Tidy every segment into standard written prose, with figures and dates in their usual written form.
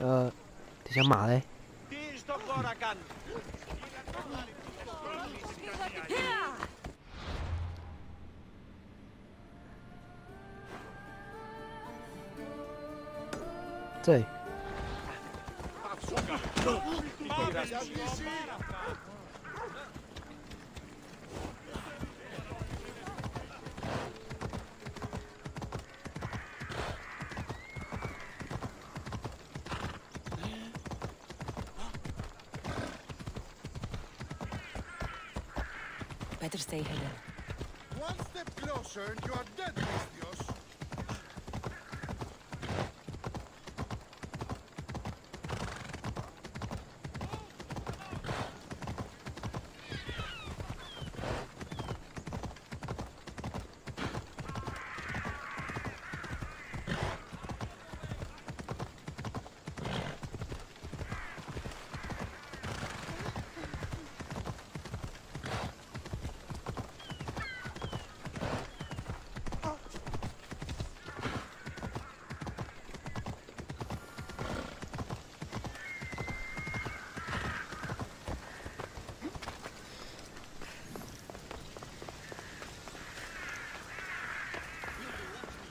等下马嘞？这里。Better stay hidden. One step closer and you are dead, Mistios.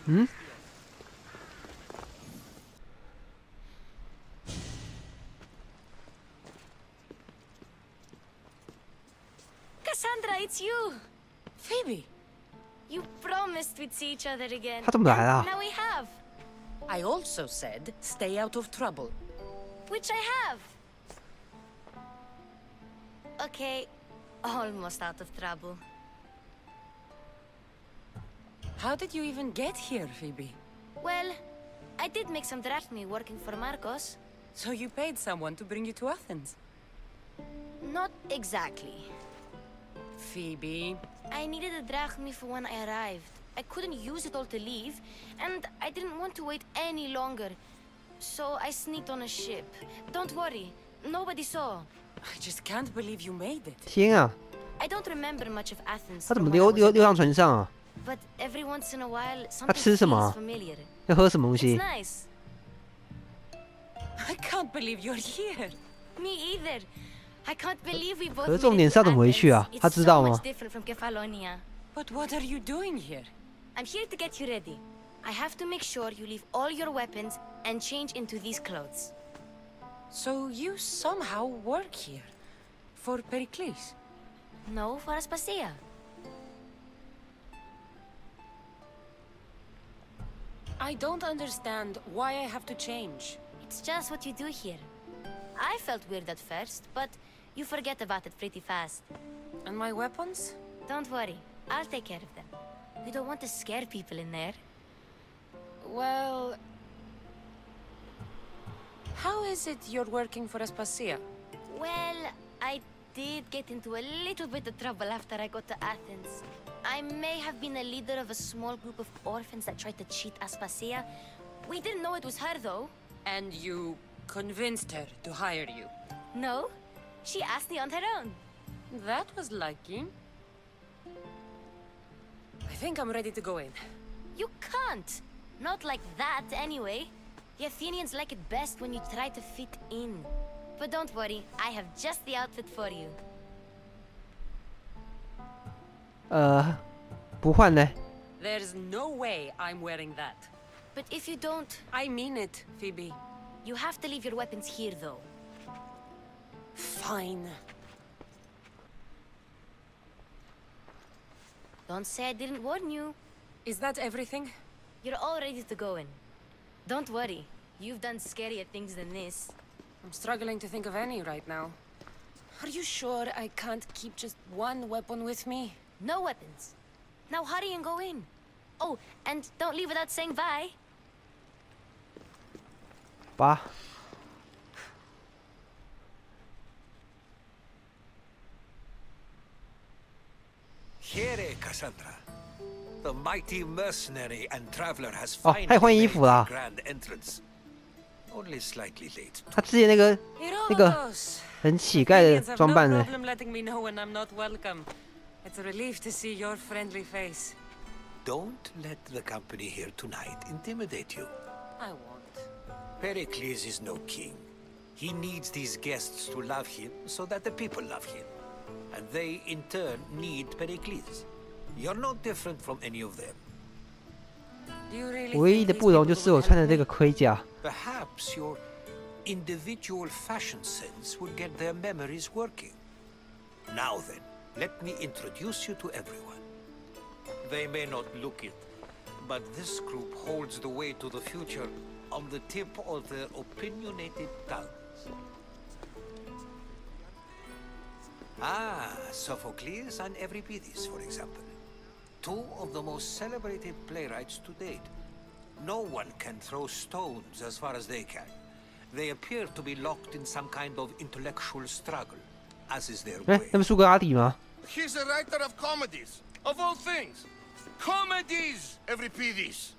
嗯？ Cassandra, it's you! Phoebe! You promised we'd see each other again. 他怎么来了？ Now we have. I also said stay out of trouble. Which I have. Okay, almost out of trouble. How did you even get here, Phoebe? Well, I did make some drachmi working for Marcos. So you paid someone to bring you to Athens? Not exactly. Phoebe... I needed a drachmi for when I arrived. I couldn't use it all to leave, and I didn't want to wait any longer. So I sneaked on a ship. Don't worry, nobody saw. I just can't believe you made it. 天啊！ I don't remember much of Athens. 他怎么 from when I 溜 was a 上 kid, 船上啊？ But every once in a while, 他 something 吃什么 feels 啊？ familiar. 要喝什么东 It's 西？ nice. I can't believe you're here. Me either. I can't believe we both 可是 made 重 it 点 to 是要怎么回去啊？ Athens. 他 It's 知道 so 吗 much different from Kefalonia. But what are you doing here? I'm here to get you ready. I have to make sure you leave all your weapons and change into these clothes. So you somehow work here? For Pericles? No, for Aspasia. I don't understand why I have to change. It's just what you do here. I felt weird at first, but you forget about it pretty fast. And my weapons? Don't worry, I'll take care of them. We don't want to scare people in there. Well... How is it you're working for Aspasia? Well, I did get into a little bit of trouble after I got to Athens. I may have been a leader of a small group of orphans that tried to cheat Aspasia. We didn't know it was her, though. And you convinced her to hire you? No, she asked me on her own. That was lucky. I think I'm ready to go in. You can't. Not like that, anyway. The Athenians like it best when you try to fit in. But don't worry, I have just the outfit for you. 不换呢？ There's no way I'm wearing that. But if you don't, I mean it, Phoebe. you have to leave your weapons here, though. Fine. Don't say I didn't warn you. Is that everything? You're all ready to go in. Don't worry, you've done scarier things than this. I'm struggling to think of any right now. Are you sure I can't keep just one weapon with me? No weapons. Now hurry and go in. Oh, and don't leave without saying bye. 8。 Here, Cassandra. The mighty mercenary and traveler has 哦， finally 他也换衣 made 服啦 a。grand entrance. Only slightly late. 他之前那个 Herodotus! 很乞丐的 Athenians have 装扮 no 呢？ problem letting me know when I'm not welcome. It's a relief to see your friendly face. Don't let the company here tonight intimidate you. I won't. Pericles is no king. He needs these guests to love him so that the people love him. And they, in turn, need Pericles. You're not different from any of them. Do you really 唯一 think 的 these 不同 people 就 will 是我 help 穿的这 me? 个盔甲。 Perhaps your individual fashion sense would get their memories working. Now then, let me introduce you to everyone. They may not look it, but this group holds the way to the future on the tip of their opinionated tongues. Ah, Sophocles and Euripides, for example. Two of the most celebrated playwrights to date. No one can throw stones as far as they can. They appear to be locked in some kind of intellectual struggle, as is their 哎， way. 那不是苏格拉底吗？ He's a writer of comedies, of all things. Comedies, Euripides.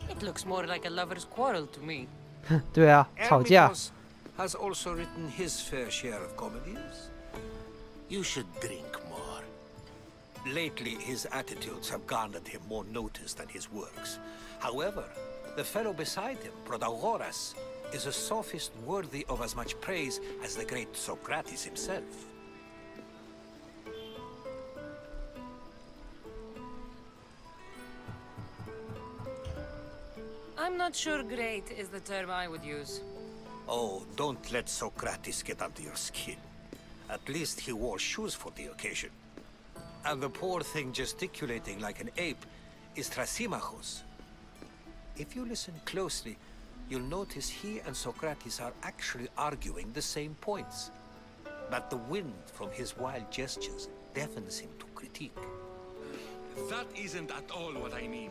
It looks more like a lover's quarrel to me. 对啊，吵架。 Hermippos has also written his fair share of comedies. You should drink more. Lately, his attitudes have garnered him more notice than his works. However, the fellow beside him, Protagoras, is a sophist worthy of as much praise as the great Socrates himself. I'm not sure great is the term I would use. Oh, don't let Socrates get under your skin. At least he wore shoes for the occasion. And the poor thing gesticulating like an ape is Thrasymachos. If you listen closely, you'll notice he and Socrates are actually arguing the same points. But the wind from his wild gestures deafens him to critique. That isn't at all what I mean.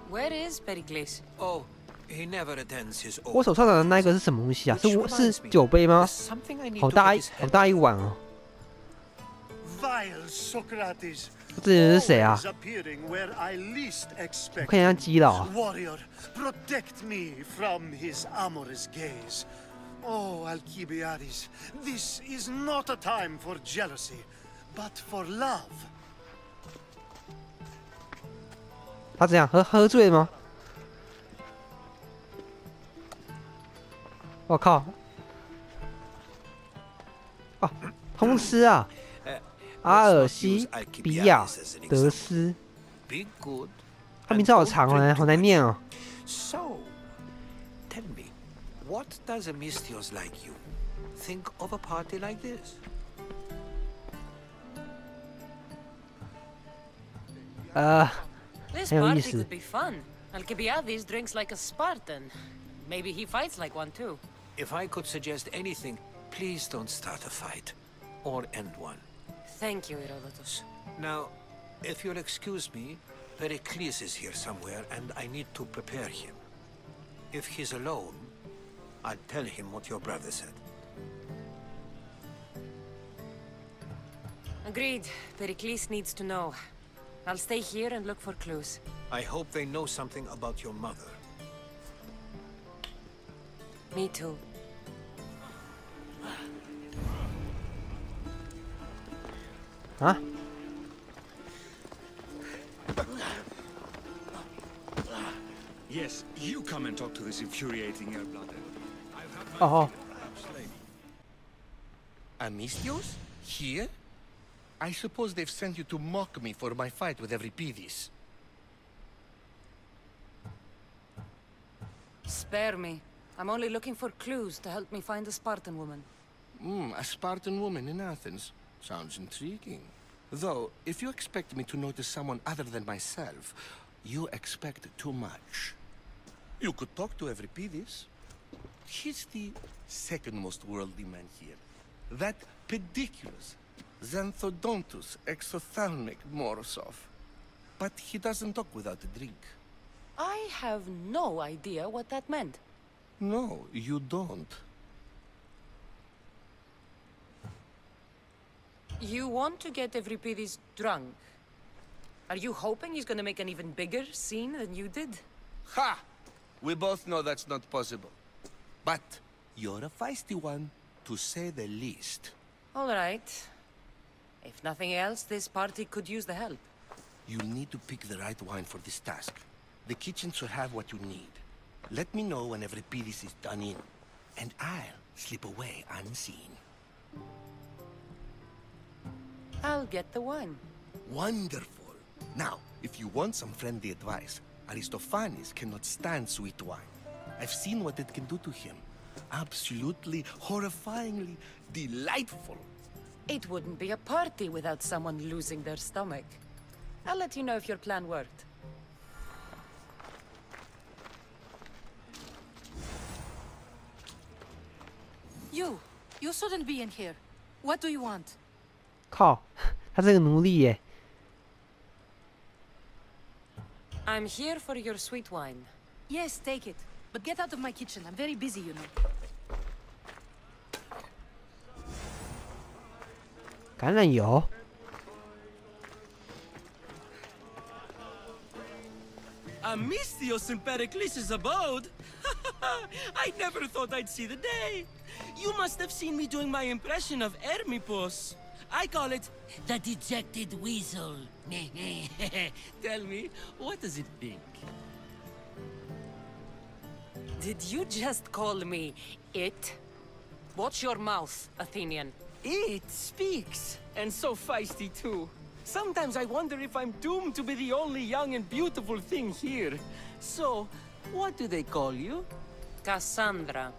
Where is Pericles? Oh, he never attends his 我 own. 手上拿的那一个是什么东西啊？ Which 是 reminds me, 酒杯吗 there's？something I need 好 to 大 get 一 his 好 head 大一碗哦！ Vile Socrates. 这人是谁啊？ Always appearing where I least 我 expect. 看起来像基佬啊。 Warrior, protect me from his amorous gaze. Oh, Alcibiades, this is not a time for jealousy, but for love. 他怎样喝醉了吗？我靠！哦，通吃啊！ 阿尔西比亚德斯， Be good. 他名字好长哦，好难念哦。 So, tell me, what does a Mystios like you think of a party like this? This 很有意 party 思 could be fun. Alcibiades drinks like a Spartan. Maybe he fights like one too. If I could suggest anything, please don't start a fight or end one. Thank you, Herodotus. Now, if you'll excuse me, Pericles is here somewhere and I need to prepare him. If he's alone, I'll tell him what your brother said. Agreed. Pericles needs to know. I'll stay here and look for clues. I hope they know something about your mother. Me too. 啊？ Yes, you come and talk to this infuriating air-blooded. I've had my 哦哦， perhaps lady. Amistios? Here? I suppose they've sent you to mock me for my fight with Euripides. Spare me. I'm only looking for clues to help me find a Spartan woman. A Spartan woman in Athens. Sounds intriguing. Though, if you expect me to notice someone other than myself, you expect too much. You could talk to Euripides. He's the second most worldly man here. That pediculous, xanthodontus exophthalmic Morosov. But he doesn't talk without a drink. I have no idea what that meant. No, you don't. You want to get Euripides drunk? Are you hoping he's gonna make an even bigger scene than you did? Ha! We both know that's not possible. But you're a feisty one. to say the least. All right. If nothing else, this party could use the help. You'll need to pick the right wine for this task. The kitchen should have what you need. Let me know when every piece is done in, and I'll slip away unseen. I'll get the wine. Wonderful. Now, if you want some friendly advice, Aristophanes cannot stand sweet wine. I've seen what it can do to him. Absolutely, horrifyingly delightful. It wouldn't be a party without someone losing their stomach. I'll let you know if your plan worked. You shouldn't be in here. What do you want? 靠，他是个奴隶耶。I'm here for your sweet wine. Yes, take it. But get out of my kitchen. I'm very busy, you know. 橄榄油。Amistios in Pericles' abode? I never thought I'd see the day. You must have seen me doing my impression of Hermipos. I call it the dejected weasel. Tell me, what does it think? Did you just call me it? Watch your mouth, Athenian. It speaks, and so feisty too. Sometimes I wonder if I'm doomed to be the only young and beautiful thing here. So, what do they call you? Cassandra.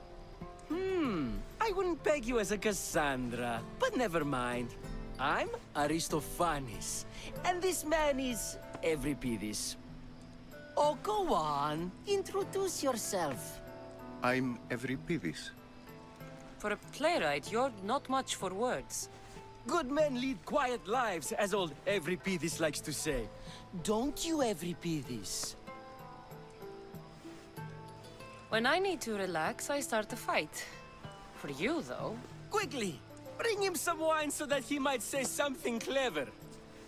I wouldn't peg you as a Cassandra, but never mind. I'm Aristophanes, and this man is Euripides. Oh, go on. Introduce yourself. I'm Euripides. For a playwright, you're not much for words. Good men lead quiet lives, as old Euripides likes to say. Don't you, Euripides? When I need to relax, I start a fight. For you, though. Quickly, bring him some wine so that he might say something clever.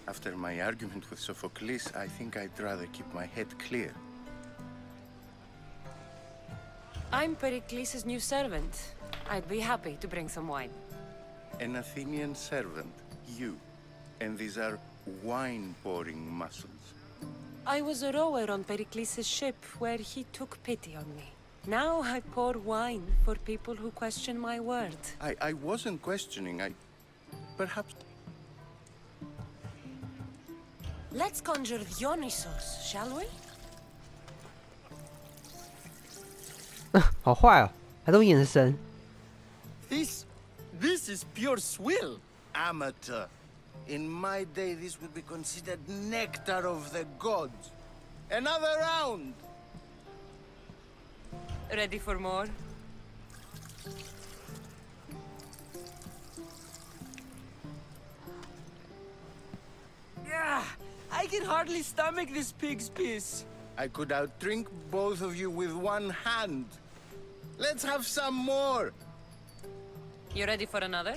After my argument with Sophocles, I think I'd rather keep my head clear. I'm Pericles' new servant. I'd be happy to bring some wine. An Athenian servant, you. And these are wine-pouring muscles. I was a rower on Pericles' ship where he took pity on me. Now I pour wine for people who question my word. I wasn't questioning, perhaps... Let's conjure Dionysos, shall we? 好坏哦，还都眼神。This is pure swill. Amateur. In my day, this would be considered nectar of the gods. Another round! Ready for more? Yeah, I can hardly stomach this pig's piss. I could outdrink both of you with one hand. Let's have some more! You ready for another?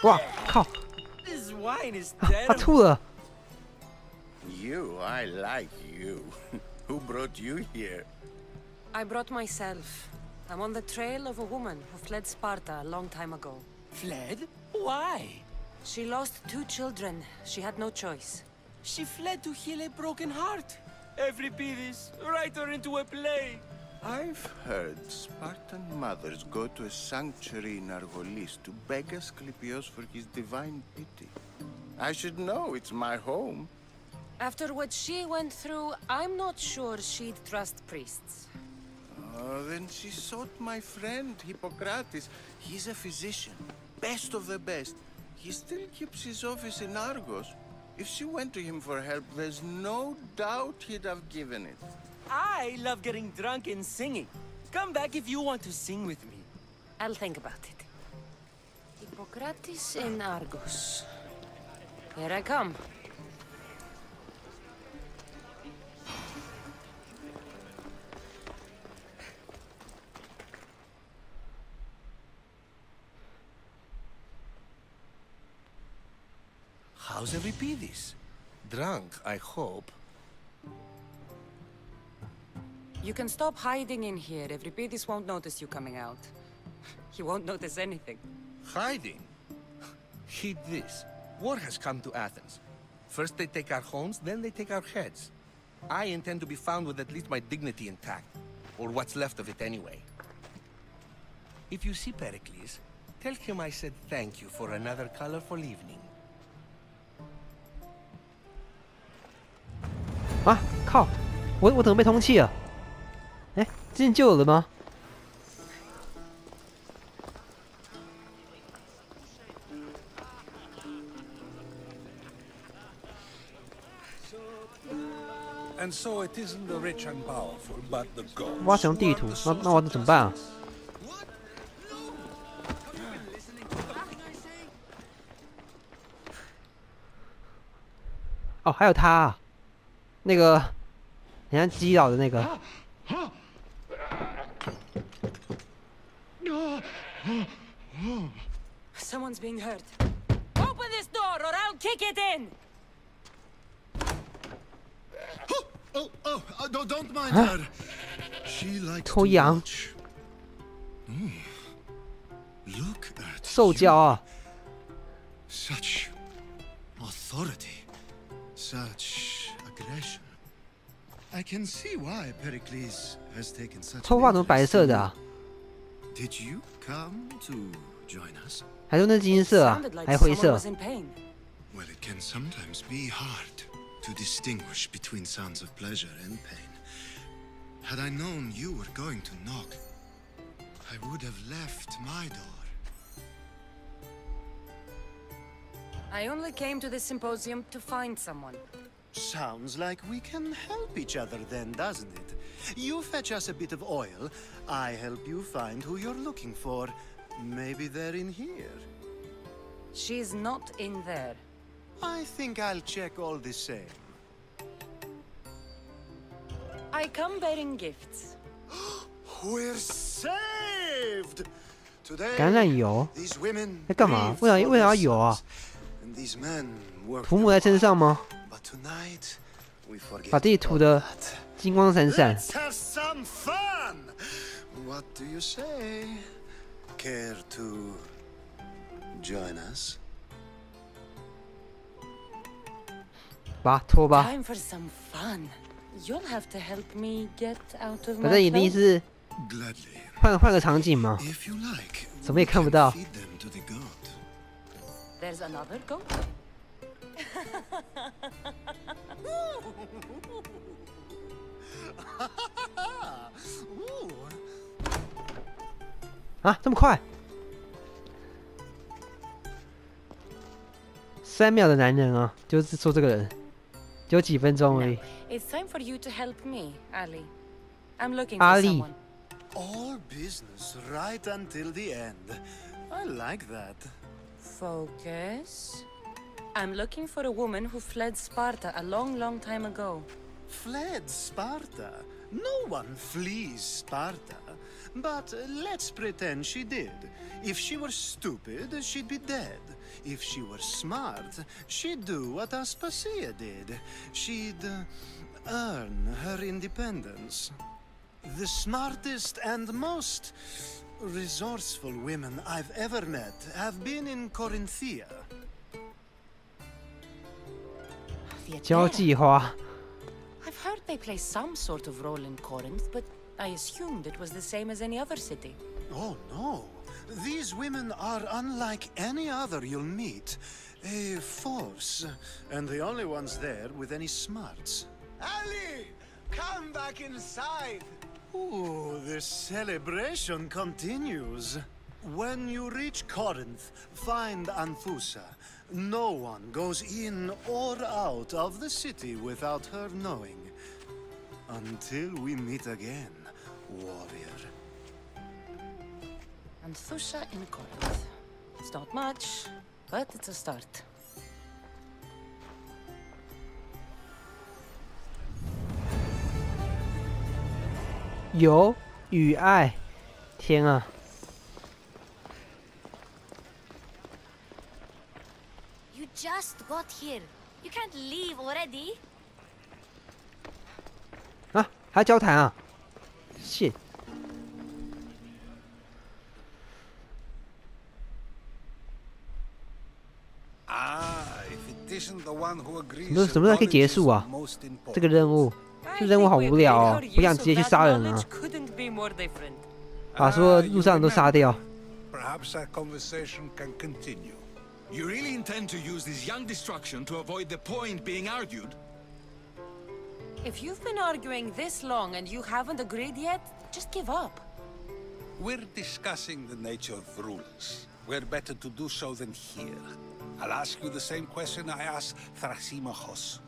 Wow, 靠！ This wine is 他 terrible. 吐了。 You, I like you. Who brought you here? I brought myself. I'm on the trail of a woman who fled Sparta a long time ago. Fled? Why? She lost 2 children. She had no choice. She fled to heal a broken heart. Euripides, write her into a play. I've heard Spartan mothers go to a sanctuary in Argolis to beg Asclepios for his divine pity. I should know, it's my home. After what she went through, I'm not sure she'd trust priests. Oh, then she sought my friend, Hippocrates. He's a physician, best of the best. He still keeps his office in Argos. If she went to him for help, there's no doubt he'd have given it. I love getting drunk and singing. Come back if you want to sing with me. I'll think about it. Hippocrates in Argos. Here I come. How's Euripides? Drunk, I hope. You can stop hiding in here. Everybody won't notice you coming out. He won't notice anything. Hiding? Heed this. War has come to Athens. First they take our homes, then they take our heads. I intend to be found with at least my dignity intact. Or what's left of it anyway. If you see Pericles, tell him I said thank you for another colorful evening. 啊！靠！我怎么被通气了？哎，之前就有了吗？ And so it isn't the rich and powerful, but the gods. 我要使用地图，那我怎么办啊？哦，还有他、啊，那个，你看基佬的那个。 Someone's being hurt. Open this door or I'll kick it in! Don't mind her. She likes 偷羊。 Look at 受教啊！ such authority, such aggression. I can see why Pericles has taken such. 头发怎么白色的啊？ Did you come to join us? 还是那金色啊？还灰色？ Well, it can sometimes be hard to distinguish between sounds of pleasure and pain. Had I known you were going to knock, I would have left my door. I only came to this symposium to find someone. Sounds like we can help each other then, doesn't it? You fetch us a bit of oil, I help you find who you're looking for. Maybe they're in here. She's not in there. I think I'll check all the same. I come bearing gifts. We're saved! Today, 橄榄油 these women 在干嘛？ grieve 为啥 for 为啥要 their 油啊？ sons, and these men work 涂抹在身上吗？ But tonight, we forget 把自己涂的 all that. 金光闪闪。 Let's have some fun! What do you say? Care to join us? 吧，拖吧。 Time for some fun. You'll have to help me get out of 反 my 正一定 clothes. 是 Gladly. 换个场景嘛。 If you like, 怎么也看不到。 feed them to the goat. There's another goat. 啊，这么快？3秒的男人啊，就是说这个人，只有几分钟而已。 It's time for you to help me, Ali. I'm looking for Ali. someone. All business right until the end. I like that. Focus. I'm looking for a woman who fled Sparta a long, long time ago. Fled Sparta? No one flees Sparta. But let's pretend she did. If she were stupid, she'd be dead. If she were smart, she'd do what Aspasia did. She'd earn her independence. The smartest and most resourceful women I've ever met have been in Corinthia. 交际花。 I've heard they play some sort of role in Corinth, but I assumed it was the same as any other city. Oh, no. These women are unlike any other you'll meet. A force, and the only ones there with any smarts. Ali! Come back inside! Ooh, the celebration continues. When you reach Corinth, find Anthusa. No one goes in or out of the city without her knowing. Until we meet again, warrior. Anthusa in Corinth. It's not much, but it's a start. 友与爱，天啊！ You just got here. You can't leave already. 啊，还要交谈啊？ shit。什么时候可以结束啊？这个任务，这任务好无聊哦，不想直接去杀人啊，把所有路上人都杀掉。 Perhaps our conversation can continue. You really intend to use this young destruction to avoid the point being argued? If you've been arguing this long and you haven't agreed yet, just give up. We're discussing the nature of rulers. Where better to do so than here? I'll ask you the same question I asked Thrasymachos.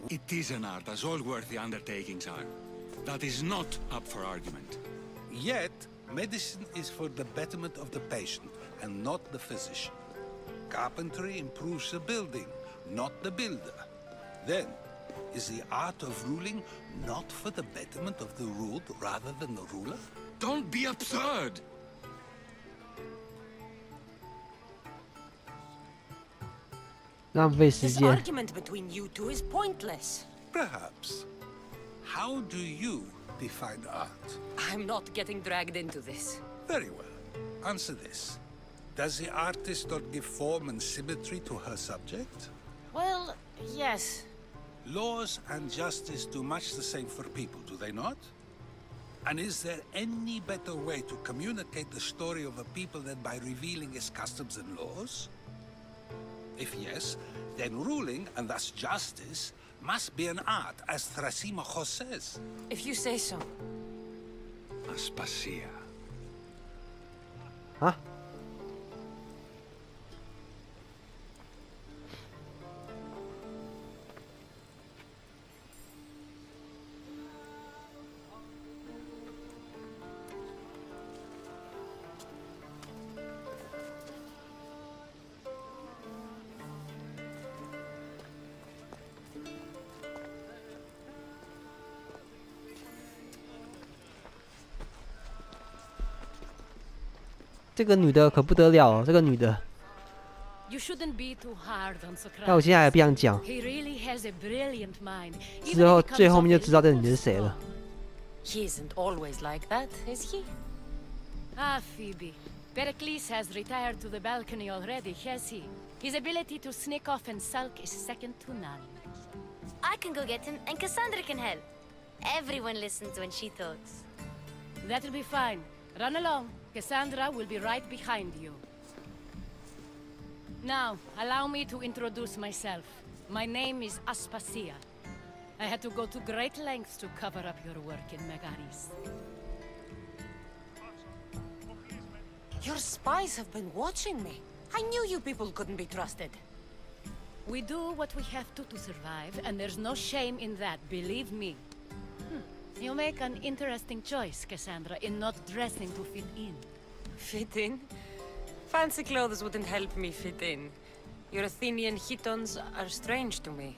It is an art, as all worthy undertakings are. That is not up for argument. Yet, medicine is for the betterment of the patient, and not the physician. Carpentry improves the building, not the builder. Then, is the art of ruling not for the betterment of the ruled rather than the ruler? Don't be absurd! This argument between you two is pointless. Perhaps. How do you define art? I'm not getting dragged into this. Very well. Answer this. Does the artist not give form and symmetry to her subject? Well, yes. Laws and justice do much the same for people, do they not? And is there any better way to communicate the story of a people than by revealing its customs and laws? If yes, then ruling, and thus justice, must be an art, as Thrasymachos says. If you say so. Aspasia. Huh? 这个女的可不得了哦，这个女的。但我现在还不想讲，之后最后面就知道这个女的是谁了。He isn't always like that, is he? Ah, Phoebe. Pericles has retired to the balcony already, has he? His ability to sneak off and sulk is second to none. I can go get him, and Cassandra can help. Everyone listens when she talks. That'll be fine. Run along. Cassandra will be right behind you. Now, allow me to introduce myself. My name is Aspasia. I had to go to great lengths to cover up your work in Megaris. Your spies have been watching me. I knew you people couldn't be trusted. We do what we have to survive, and there's no shame in that, believe me. You make an interesting choice, Cassandra, in not dressing to fit in. Fit in? Fancy clothes wouldn't help me fit in. Your Athenian chitons are strange to me.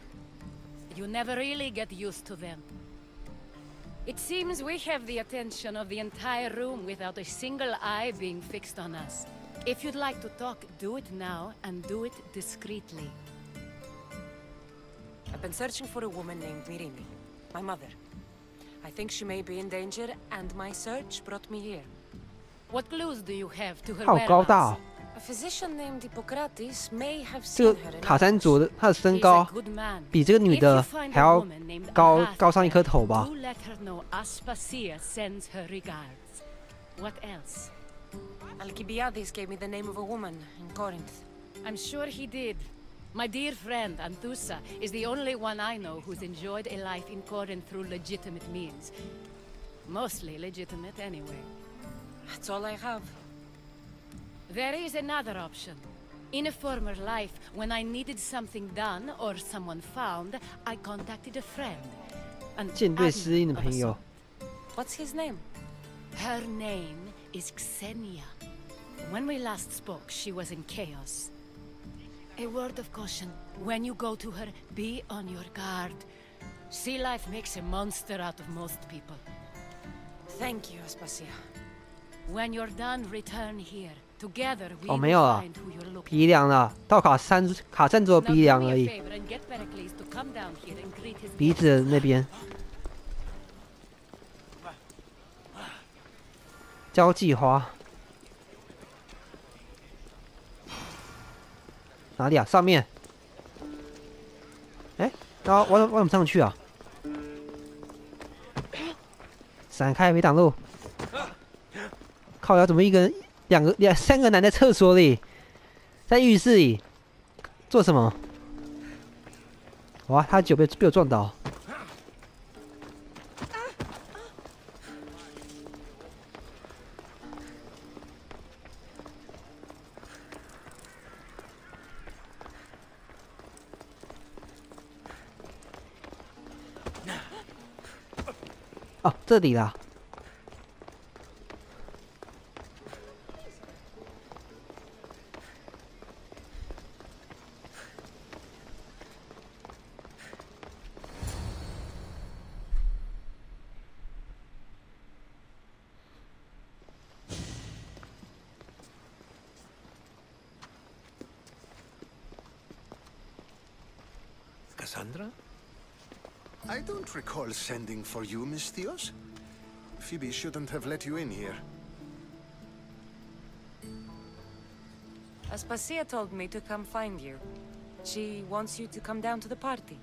You never really get used to them. It seems we have the attention of the entire room without a single eye being fixed on us. If you'd like to talk, do it now, and do it discreetly. I've been searching for a woman named Mirimi, my mother. I think she may be in danger, and my search brought me here. What clues do you have to her 好高大哦！ A physician named Hippocrates may have 这 seen 个 her. 卡珊卓的她的身高比这个女的还要高上一颗头吧？ Do let her know Aspasia sends her regards. What else? Alcibiades gave me the name of a woman in Corinth. I'm sure he did. My dear friend, Anthusa, is the only one I know who's enjoyed a life in Corinth through legitimate means. Mostly legitimate, anyway. That's all I have. There is another option. In a former life, when I needed something done or someone found, I contacted a friend. An 舰队失忆的朋友。 What's his name? Her name is Xenia. When we last spoke, she was in chaos. A word of caution. When you go to her, be on your guard. Sea life makes a monster out of most people. Thank you, Aspasia. When you're done, return here. Together we 哦， will 没有了 find who you're looking 鼻梁了，到卡珊卓 for. 鼻梁 Now do 而 me a 已， favor and get Pericles to come down here and greet his 鼻子的那边。交际花哪里啊？上面。哎，然后我怎么上去啊？闪开，没挡路。靠腰怎么三个男在厕所里，在浴室里做什么？哇，他酒被我撞倒。哦，这里啦。Cassandra? I don't recall sending for you, Miss Theos. Phoebe shouldn't have let you in here. Aspasia told me to come find you. She wants you to come down to the party.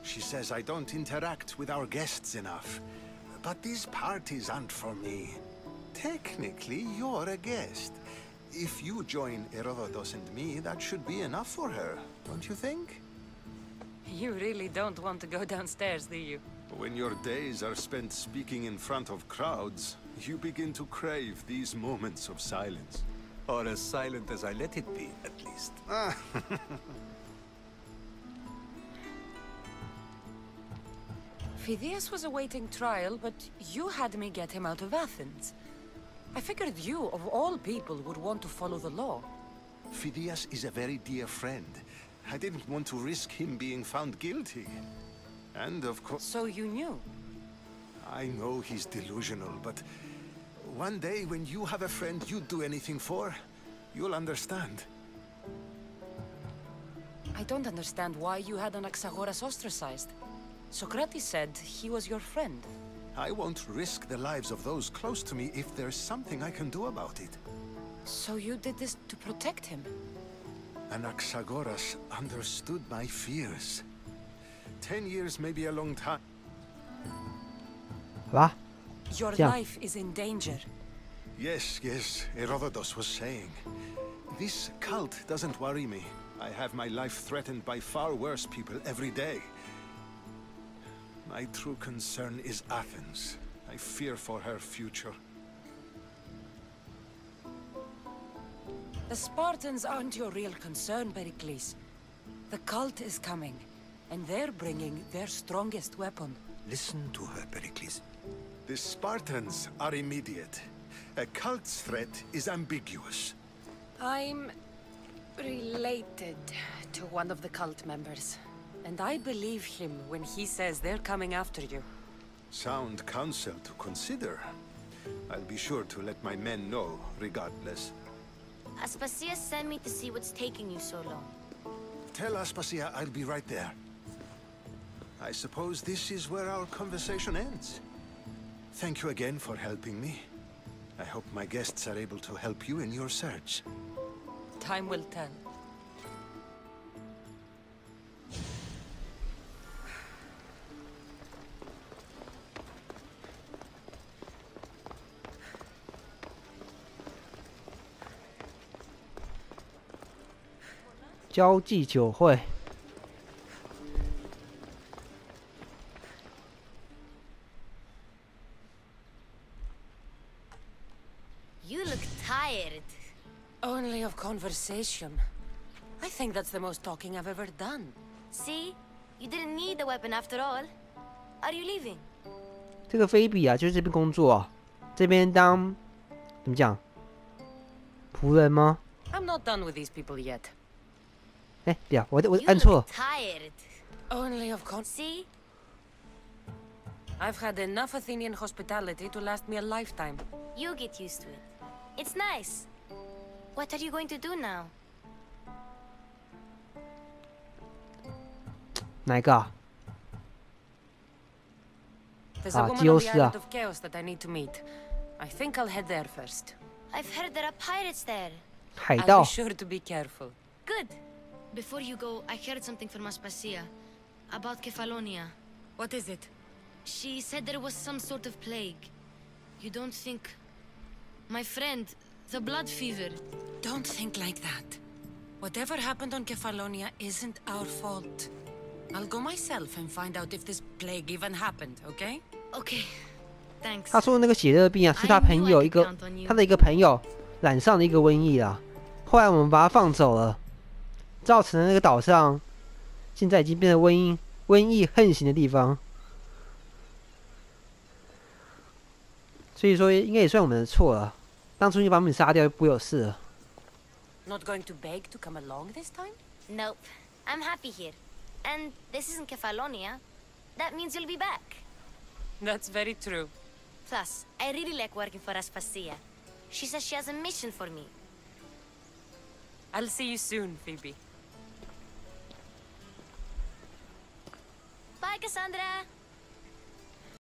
She says I don't interact with our guests enough. But these parties aren't for me. Technically, you're a guest. If you join Herodotus and me, that should be enough for her, don't you think? You really don't want to go downstairs, do you? When your days are spent speaking in front of crowds, you begin to crave these moments of silence. Or as silent as I let it be, at least. Phidias was awaiting trial, but you had me get him out of Athens. I figured you, of all people, would want to follow the law. Phidias is a very dear friend. I didn't want to risk him being found guilty. And of course... So you knew? I know he's delusional, but one day when you have a friend you'd do anything for, you'll understand. I don't understand why you had Anaxagoras ostracized. Socrates said he was your friend. I won't risk the lives of those close to me if there's something I can do about it. So you did this to protect him? Anaxagoras understood my fears. 10 years may be a long time. What? Your life is in danger. Yes, Herodotus was saying. This cult doesn't worry me. I have my life threatened by far worse people every day. My true concern is Athens. I fear for her future. The Spartans aren't your real concern, Pericles. The cult is coming, and they're bringing their strongest weapon. Listen to her, Pericles. The Spartans are immediate. A cult's threat is ambiguous. I'm related to one of the cult members, and I believe him when he says they're coming after you. Sound counsel to consider. I'll be sure to let my men know, regardless. Aspasia sent me to see what's taking you so long. Tell Aspasia I'll be right there. I suppose this is where our conversation ends. Thank you again for helping me. I hope my guests are able to help you in your search. Time will tell.《交际酒会》You look tired. Only of conversation. I think that's the most talking I've ever done. See? You didn't need the weapon after all. Are you leaving? 这个菲比啊，就是这边工作啊，这边当怎么讲？仆人吗？ I'm not done with these people yet. 哎，对啊，我按错。 Tired. Only of See? I've had enough Athenian hospitality to last me a lifetime. You get used to it. It's nice. What are you going to do now? 哪一个啊？ There's a woman on the island of Chaos that I need to meet. I think I'll head there first. I've heard there are pirates there. I'll be sure to be careful. Good. Before you go, I heard something from Aspasia about Kefalonia. What is it? She said there was some sort of plague. You don't think... My friend, the blood fever. Don't think like that. Whatever happened on Kefalonia isn't our fault. I'll go myself and find out if this plague even happened, okay? Okay. Thanks. 他说那个血热病啊，是他朋友他的一个朋友染上的一个瘟疫啦。后来我们把他放走了，造成了那个岛上现在已经变成瘟疫横行的地方。所以说应该也算我们的错了，当初就把我们杀掉，就不会有事了。Not going to beg to come along this time? Nope. I'm happy here. And this isn't Kefalonia. That means you'll be back. That's very true. Plus, I really like working for Aspasia. She says she has a mission for me. I'll see you soon, Phoebe. Bye, Cassandra!